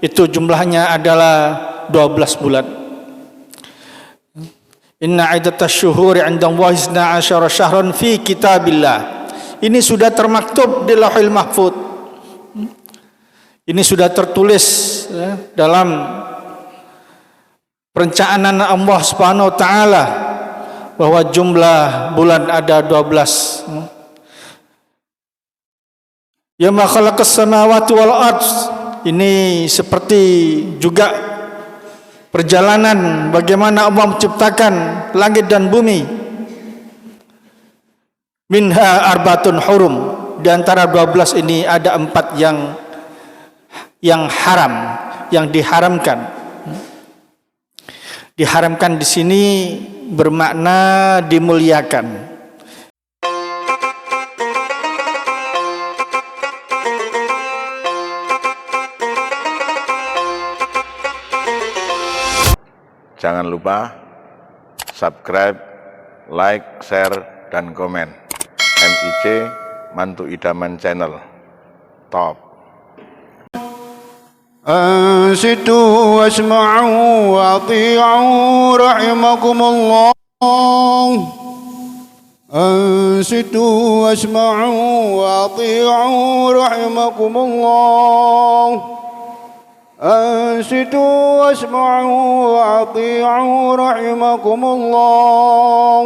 itu jumlahnya adalah 12 bulan. Inna iddatasy syuhuri 'indallahi 12 syahran fi kitabillah. Ini sudah termaktub di Lauhul Mahfuz. Ini sudah tertulis dalam perencanaan Allah Subhanahu wa taala bahwa jumlah bulan ada 12. Ya ma khalaqas samawati wal ardh. Ini seperti juga perjalanan bagaimana Allah menciptakan langit dan bumi. Minha arbatun hurum. Di antara 12 ini ada 4 yang haram, yang diharamkan. Diharamkan di sini bermakna dimuliakan. Jangan lupa subscribe, like, share, dan komen. MIC Mantu Idaman Channel. Top. أنصتوا واسمعوا وأطيعوا رحمكم الله. أنصتوا واسمعوا وأطيعوا رحمكم الله. أنصتوا واسمعوا وأطيعوا رحمكم الله.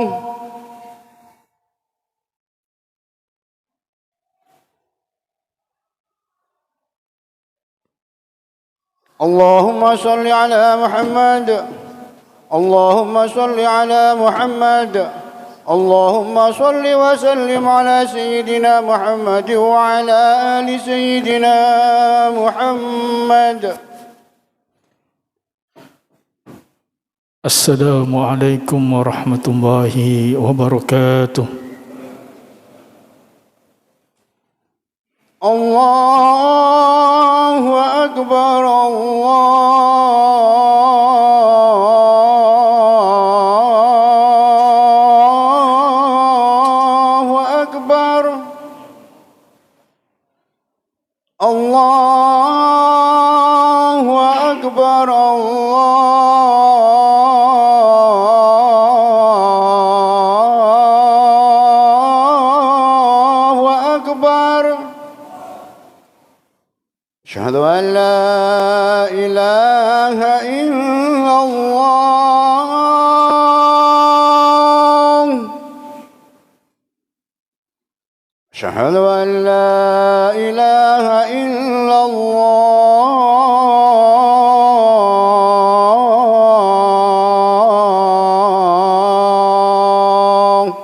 اللهم صل على محمد. اللهم صل على محمد. اللهم صل وسلم على سيدنا محمد وعلى آل سيدنا محمد. السلام عليكم ورحمة الله وبركاته. الله أكبر. الله أكبر. الله أكبر. الله أكبر. أشهد أن لا إله إلا الله. أشهد أن لا إله إلا الله.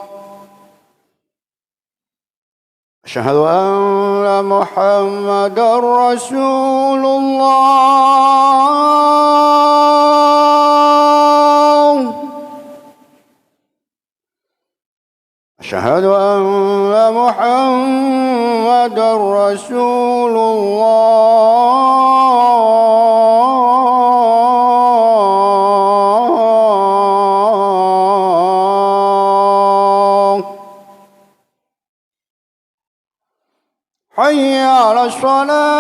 أشهد أن محمد رسول الله. أشهد أن محمد رسول الله. حي على الصلاة.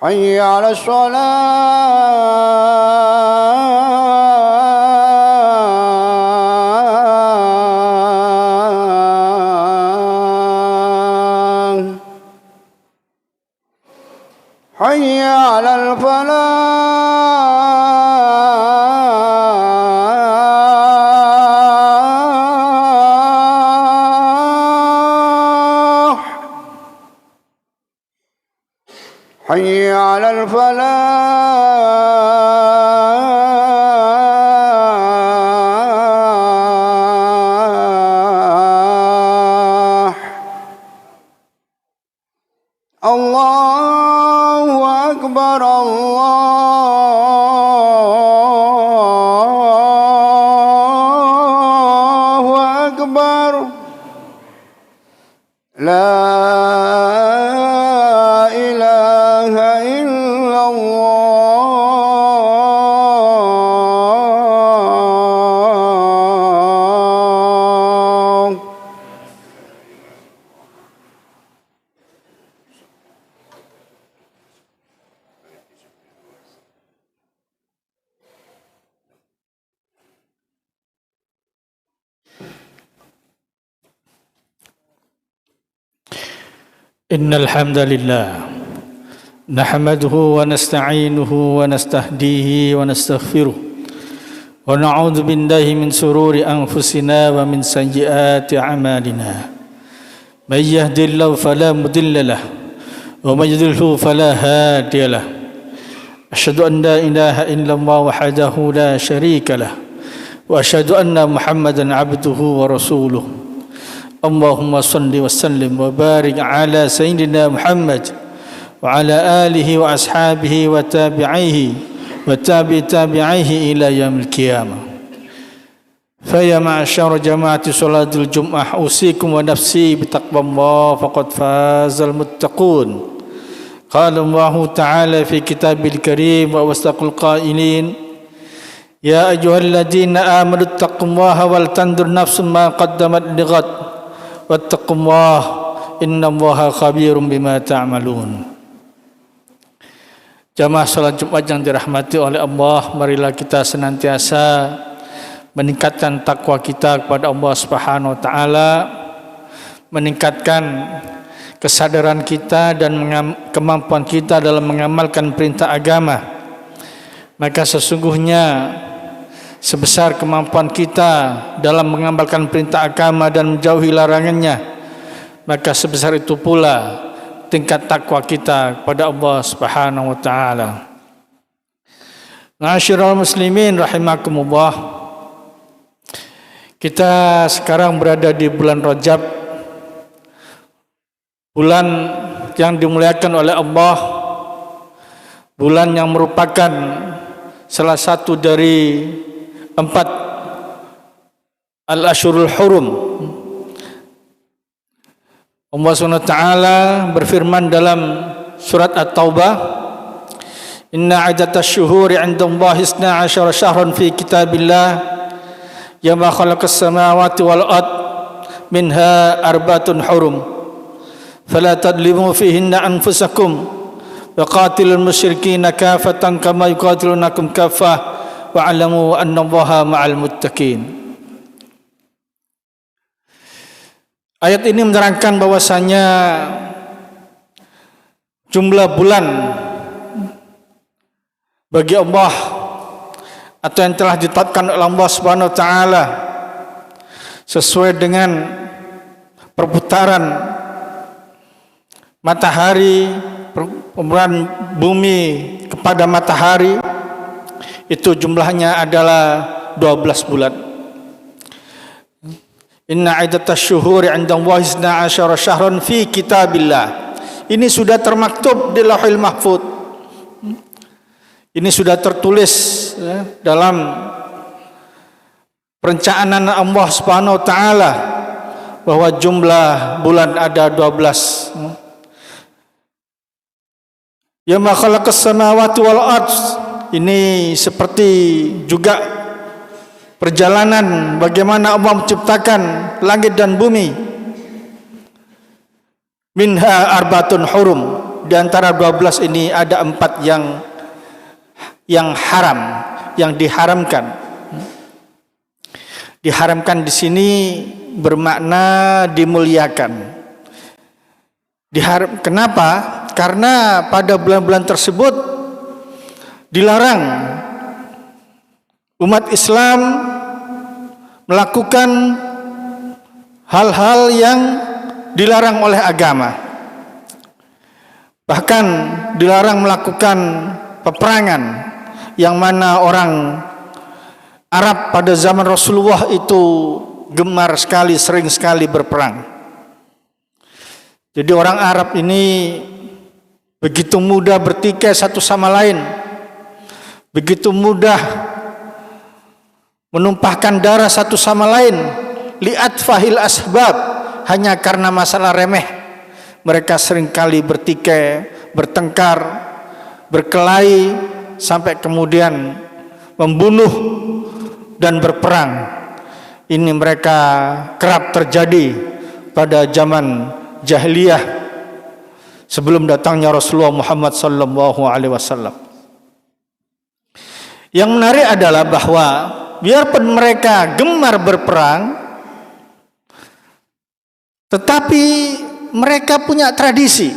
حي على الصلاة. حي على الفلاح. حي على الفلاح. الله أكبر. الله أكبر. لا إله إلا الله. إن الحمد لله نحمده ونستعينه ونستهديه ونستغفره ونعوذ بالله من شرور أنفسنا ومن سيئات أعمالنا من يهد الله فلا مضل له ومن يضلل فلا هادي له أشهد أن لا إله إلا الله وحده لا شريك له وأشهد أن محمدا عبده ورسوله اللهم صل وسلم وبارك على سيدنا محمد وعلى آله وأصحابه وتابعيه وتابعيه إلى يوم القيامة. فيا معشر جماعة صلاة الجمعة أوصيكم ونفسي بتقوى الله فقد فاز المتقون. قال الله تعالى في كتابه الكريم وأصدق القائلين يا أيها الذين آمنوا اتقوا الله ولتنظر نفس ما قدمت لغد واتقوا الله إن الله خبير بما تعملون. Jamaah salat Jumat yang dirahmati oleh Allah, marilah kita senantiasa meningkatkan takwa kita kepada Allah Subhanahu wa taala, meningkatkan kesadaran kita dan kemampuan kita dalam mengamalkan perintah agama. Maka sesungguhnya sebesar kemampuan kita dalam mengamalkan perintah agama dan menjauhi larangannya, maka sebesar itu pula tingkat takwa kita kepada Allah Subhanahu wa taala. Ma'asyiral muslimin rahimakumullah. Kita sekarang berada di bulan Rajab, bulan yang dimuliakan oleh Allah, bulan yang merupakan salah satu dari 4 al-ashurul hurum. Allah SWT berfirman dalam surat At-Taubah, Inna iddatas syuhuri 'inda Allahi 12 syahran fi kitabillah yawma khalaqas samawati wal ard minha arba'atun hurum fala tadlimu fihinna anfusakum wa qatilul musyrikina kafatan kama yuqatilunakum kaffah wa'alamu anna Allaha ma'al muttaqin. Ayat ini menerangkan bahwasanya jumlah bulan bagi Allah atau yang telah ditetapkan oleh Allah Subhanahu wa taala sesuai dengan perputaran matahari, perputaran bumi kepada matahari, itu jumlahnya adalah 12 bulan. Inna iddatas syuhuri 'inda Allahi 12 syahran fi kitabillah. Ini sudah termaktub di Lauhul Mahfuz. Ini sudah tertulis dalam perencanaan Allah Subhanahu wa taala bahwa jumlah bulan ada 12. Ya ma khalaqas samawati wal ard. Ini seperti juga perjalanan bagaimana Allah menciptakan langit dan bumi. Minha arbatun hurum. Di antara 12 ini ada 4 yang haram, yang diharamkan. Diharamkan di sini bermakna dimuliakan. Kenapa? Karena pada bulan-bulan tersebut dilarang umat Islam melakukan hal-hal yang dilarang oleh agama. Bahkan dilarang melakukan peperangan, yang mana orang Arab pada zaman Rasulullah itu gemar sekali, sering sekali berperang. Jadi orang Arab ini begitu mudah bertikai satu sama lain, begitu mudah menumpahkan darah satu sama lain, liat fahil asbab, hanya karena masalah remeh. Mereka seringkali bertikai, bertengkar, berkelahi, sampai kemudian membunuh dan berperang. Ini mereka kerap terjadi pada zaman jahiliyah sebelum datangnya Rasulullah Muhammad sallallahu alaihi wasallam. Yang menarik adalah bahwa biarpun mereka gemar berperang, tetapi mereka punya tradisi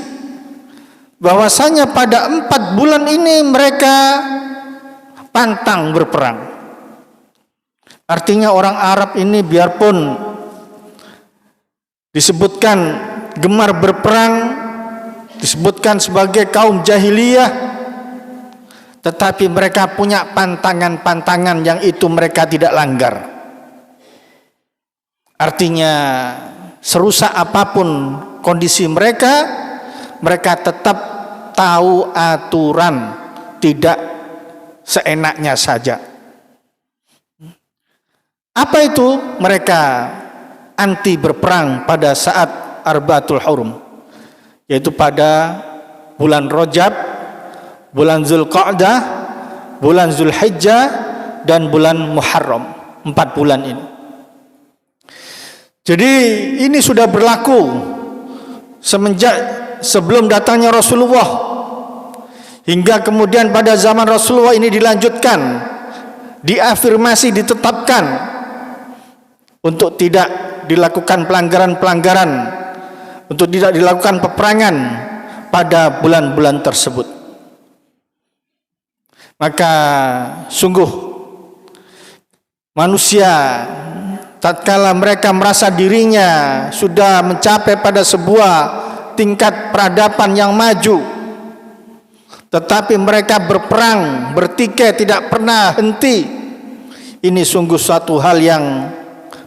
bahwasanya pada 4 bulan ini mereka pantang berperang. Artinya orang Arab ini biarpun disebutkan gemar berperang, disebutkan sebagai kaum jahiliyah, tetapi mereka punya pantangan-pantangan yang itu mereka tidak langgar. Artinya serusak apapun kondisi mereka, mereka tetap tahu aturan, tidak seenaknya saja. Apa itu? Mereka anti berperang pada saat Arba'atul Hurum, yaitu pada bulan Rajab, bulan Zulqa'dah, bulan Zulhijjah, dan bulan Muharram. 4 bulan ini. Jadi ini sudah berlaku semenjak sebelum datangnya Rasulullah, hingga kemudian pada zaman Rasulullah ini dilanjutkan, diafirmasi, ditetapkan untuk tidak dilakukan pelanggaran-pelanggaran, untuk tidak dilakukan peperangan pada bulan-bulan tersebut. Maka sungguh manusia tatkala mereka merasa dirinya sudah mencapai pada sebuah tingkat peradaban yang maju, tetapi mereka berperang, bertikai, tidak pernah henti, ini sungguh suatu hal yang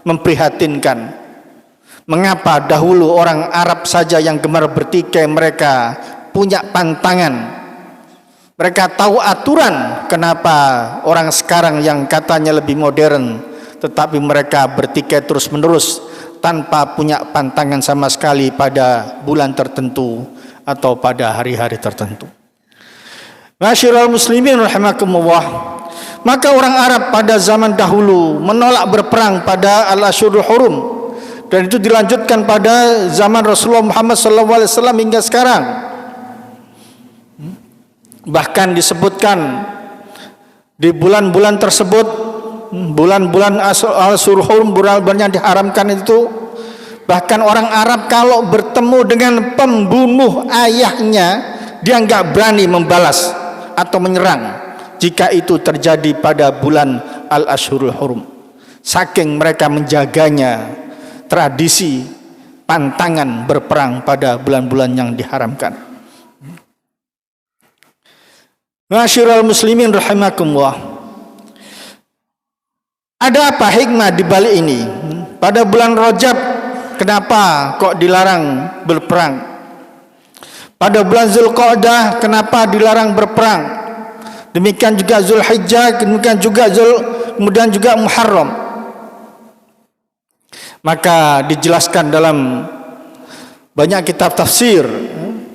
memprihatinkan. Mengapa dahulu orang Arab saja yang gemar bertikai mereka punya pantangan, mereka tahu aturan? Kenapa orang sekarang yang katanya lebih modern tetapi mereka bertikai terus menerus tanpa punya pantangan sama sekali pada bulan tertentu atau pada hari-hari tertentu? Masyiral muslimin rahimakumullah. Maka orang Arab pada zaman dahulu menolak berperang pada al-Ashhurul Hurum, dan itu dilanjutkan pada zaman Rasulullah Muhammad SAW hingga sekarang. Bahkan disebutkan di bulan-bulan tersebut, bulan-bulan al-Ashhurul Hurum, bulan-bulan yang diharamkan itu, bahkan orang Arab kalau bertemu dengan pembunuh ayahnya, dia nggak berani membalas atau menyerang jika itu terjadi pada bulan al-Ashhurul Hurum. Saking mereka menjaganya tradisi pantangan berperang pada bulan-bulan yang diharamkan. Masyiral muslimin rahimakumullah. Ada apa hikmah di balik ini? Pada bulan Rajab kenapa kok dilarang berperang? Pada bulan Zulqa'dah kenapa dilarang berperang? Demikian juga Zulhijjah, kemudian juga Muharram. Maka dijelaskan dalam banyak kitab tafsir,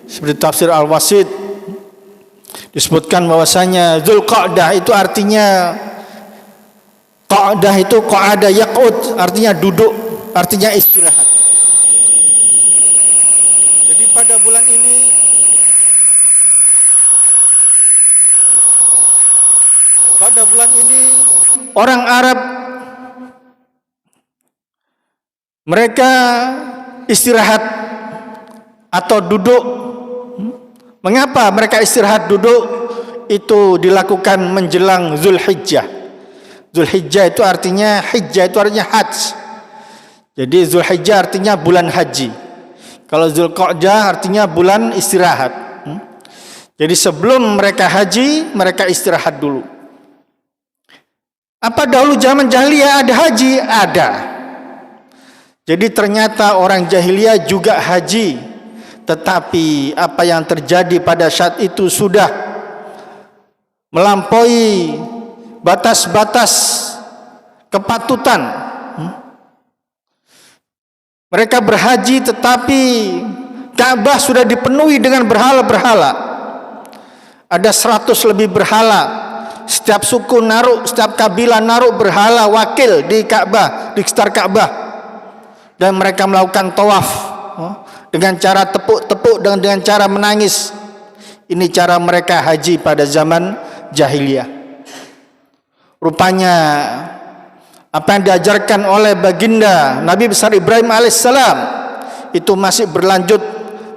seperti tafsir Al-Wasit, disebutkan bahwasanya Zulqa'dah itu artinya, qa'dah itu qa'ada yaq'ud, artinya duduk, artinya istirahat. Jadi pada bulan ini orang Arab mereka istirahat atau duduk. Mengapa mereka istirahat duduk? Itu dilakukan menjelang Zulhijjah. Zulhijjah itu artinya, hijjah itu artinya hajj. Jadi Zulhijjah artinya bulan haji. Kalau Zulqa'dah artinya bulan istirahat. Jadi sebelum mereka haji, mereka istirahat dulu. Apa dahulu zaman jahiliyah ada haji? Ada. Jadi ternyata orang jahiliyah juga haji, tetapi apa yang terjadi pada saat itu sudah melampaui batas-batas kepatutan. Mereka berhaji tetapi Ka'bah sudah dipenuhi dengan berhala-berhala. Ada 100 lebih berhala. Setiap suku naruh, setiap kabilah naruh berhala wakil di Ka'bah, di sekitar Ka'bah, dan mereka melakukan tawaf dengan cara tepuk-tepuk, dengan cara menangis. Ini cara mereka haji pada zaman jahiliyah. Rupanya apa yang diajarkan oleh baginda Nabi besar Ibrahim alaihissalam itu masih berlanjut,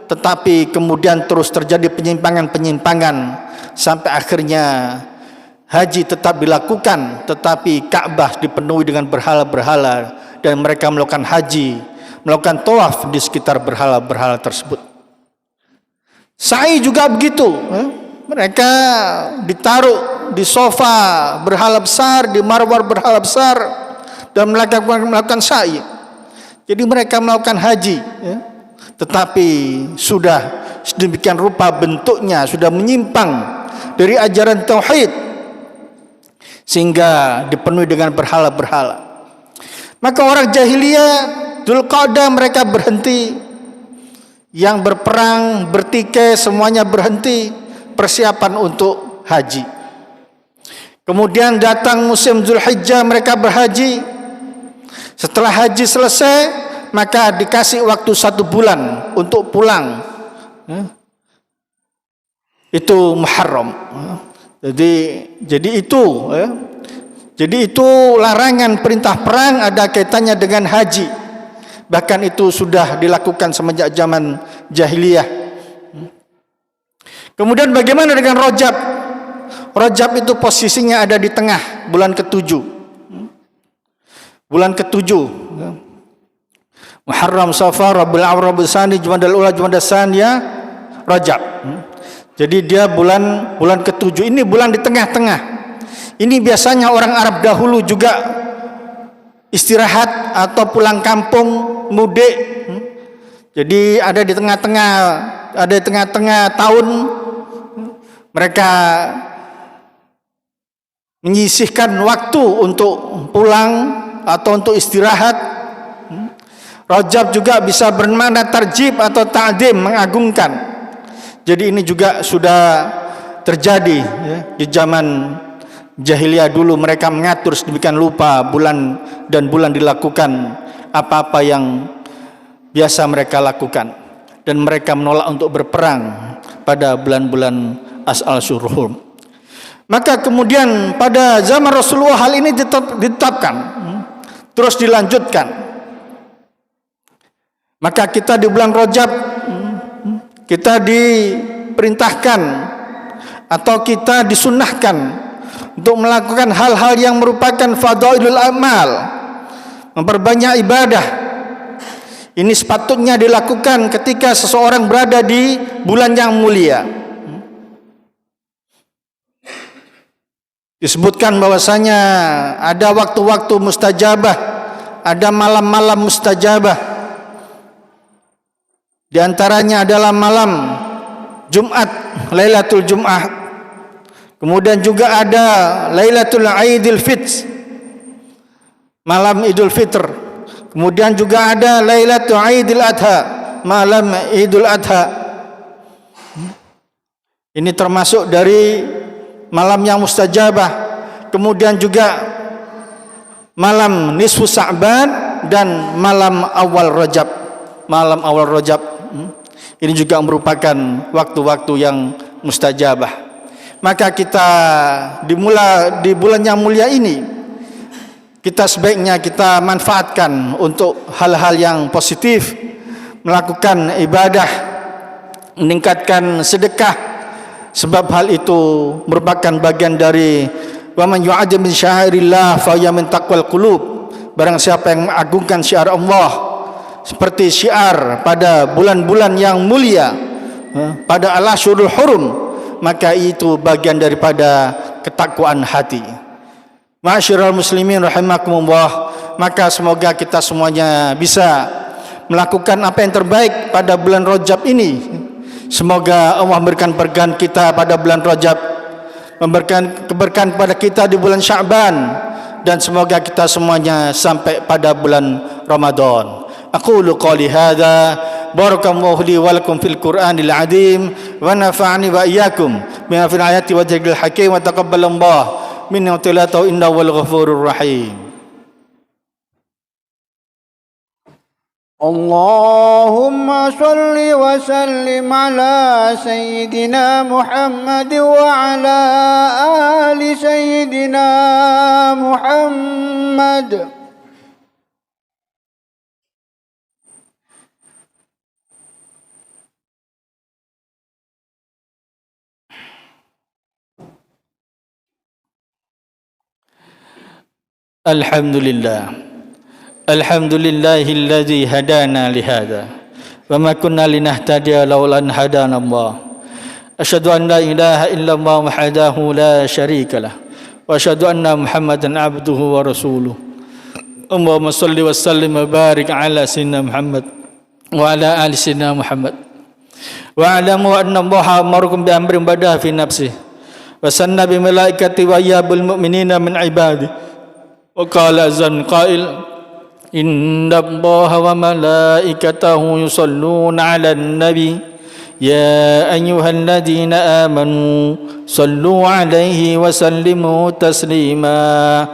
tetapi kemudian terus terjadi penyimpangan-penyimpangan sampai akhirnya haji tetap dilakukan, tetapi Ka'bah dipenuhi dengan berhala-berhala dan mereka melakukan haji, melakukan tawaf di sekitar berhala-berhala tersebut. Sa'i juga begitu, mereka ditaruh di sofa berhala besar, di marwah berhala besar, dan melakukan sa'i. Jadi mereka melakukan haji, tetapi sudah sedemikian rupa bentuknya, sudah menyimpang dari ajaran tauhid sehingga dipenuhi dengan berhala-berhala. Maka orang jahiliyah Dzulqa'dah mereka berhenti, yang berperang, bertikai semuanya berhenti, persiapan untuk haji. Kemudian datang musim Zulhijjah, mereka berhaji. Setelah haji selesai, maka dikasih waktu 1 bulan untuk pulang. Itu Muharram. Jadi itu larangan perintah perang ada kaitannya dengan haji. Bahkan itu sudah dilakukan semenjak zaman jahiliyah. Kemudian bagaimana dengan Rajab? Rajab itu posisinya ada di tengah, bulan ke-7. Bulan ke-7. Muharram, Safar, Rabiul Awwal, Rabiul Tsani, Jumadal Ula, Jumadal Tsaniyah, Rajab. Jadi dia bulan ke-7. Ini bulan di tengah-tengah. Ini biasanya orang Arab dahulu juga istirahat atau pulang kampung, mudik. Jadi ada di tengah-tengah tahun mereka menyisihkan waktu untuk pulang atau untuk istirahat. Rajab juga bisa bermakna tarjib atau ta'zim, mengagungkan. Jadi ini juga sudah terjadi di zaman jahiliyah dulu, mereka mengatur sedemikian lupa bulan dan bulan dilakukan apa-apa yang biasa mereka lakukan, dan mereka menolak untuk berperang pada bulan-bulan Ashur. Maka kemudian pada zaman Rasulullah hal ini ditetapkan, terus dilanjutkan. Maka kita di bulan Rajab kita diperintahkan atau kita disunnahkan untuk melakukan hal-hal yang merupakan fadailul amal, memperbanyak ibadah. Ini sepatutnya dilakukan ketika seseorang berada di bulan yang mulia. Disebutkan bahwasanya ada waktu-waktu mustajabah, ada malam-malam mustajabah. Di antaranya adalah malam Jumat, Lailatul Jum'ah. Kemudian juga ada Lailatul Aidil Fitr, malam Idul Fitr. Kemudian juga ada Lailatul Aidil Adha, malam Idul Adha. Ini termasuk dari malam yang mustajabah. Kemudian juga malam nisfu Sa'ban dan malam awal Rajab. Malam awal Rajab ini juga merupakan waktu-waktu yang mustajabah. Maka kita di bulan yang mulia ini, kita sebaiknya kita manfaatkan untuk hal-hal yang positif, melakukan ibadah, meningkatkan sedekah, sebab hal itu merupakan bagian dari wa man yu'azzim min sya'airillah fa hiya min taqwal qulub. Barang siapa yang mengagungkan syiar Allah seperti syiar pada bulan-bulan yang mulia, pada al-ashhurul hurum, maka itu bagian daripada ketakwaan hati. Ma'asyiral muslimin rahimakumullah, maka semoga kita semuanya bisa melakukan apa yang terbaik pada bulan Rajab ini. Semoga Allah memberikan berkahan kita pada bulan Rajab, memberikan keberkahan kepada kita di bulan Sya'ban, dan semoga kita semuanya sampai pada bulan Ramadan. Aqulu qali hadza, barakallahu li wa lakum fil Qur'anil azim, wa nafa'ani wa iyyakum bima fil ayati wa dhikril hakim, wa taqabbalallahu minni wa tilatahu innahu wal ghafurur rahim. Allahumma salli wa sallim ala Sayyidina Muhammad wa ala ali Sayyidina Muhammad. Alhamdulillah. Alhamdulillahilladzi hadana lihada wa ma kunna linahtadiya laula an hadana Allah. Asyhadu an la ilaha illallah wahdahu la syarika lah wa asyhadu anna Muhammadan abduhu wa rasuluh. Allahumma shalli wa sallim wa barik ala sayyidina Muhammad wa ala ali sayyidina Muhammad. Wa alamu anna Allah amarukum bi amrin bada fi nafsihi wa sanna bi malaikati wa yabul mu'minina min ibadihi. Wa qala azan qail inna Allaha wa malaikatahu yusalluna 'alan nabi ya ayyuhalladzina amanu sallu 'alaihi wa sallimu taslima.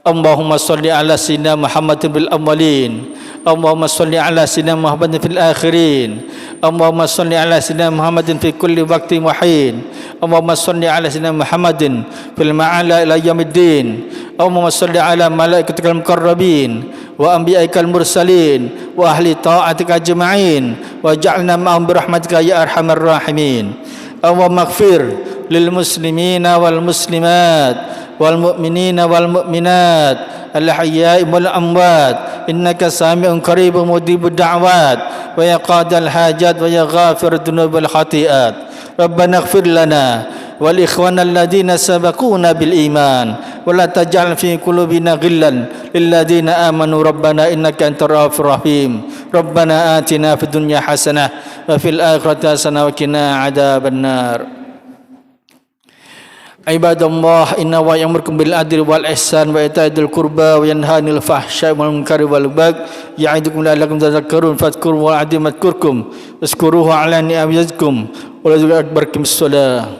Allahumma salli ala sayyidina Muhammadin bil awwalin, Allahumma salli ala sayyidina Muhammadin fil akhirin, Allahumma salli ala sayyidina Muhammadin fi kulli waqtin wa hin, Allahumma salli ala sayyidina Muhammadin fil ma'ala ila yaumiddin, Allahumma salli ala malaikatikal muqarrabin wa anbiyaikal mursalin wa ahli ta'atika ajma'in wa ja'alna ma'ahum bi rahmatika ya arhamar rahimin. Allahumma ighfir lil muslimina wal muslimat wal mu'minina wal mu'minat al ahya'i wal amwat innaka sami'un qaribun mujibud da'wat wa ya qadal hajat wa ya ghafir dzunub wal khati'at. Rabbana ighfir lana wal ikhwana alladhina sabaquna bil iman wa la taj'al fi qulubina ghillan lil ladzina amanu rabbana innaka antar rahmanur rahim. Rabbana atina fid dunya hasanah wa fil akhirati hasanah wa qina adzabannar. Ibadallah, inna wa ya'murukum bil adli wal ihsan wa ita'i dzil qurba wa yanha 'anil fahsya'i wal munkari wal baghi ya'idukum la'allakum tadhakkarun fadhkuru wa 'azzimu madhkurkum wazkuruhu 'ala ni'ami yazidkum wa la akbarkum as-salah.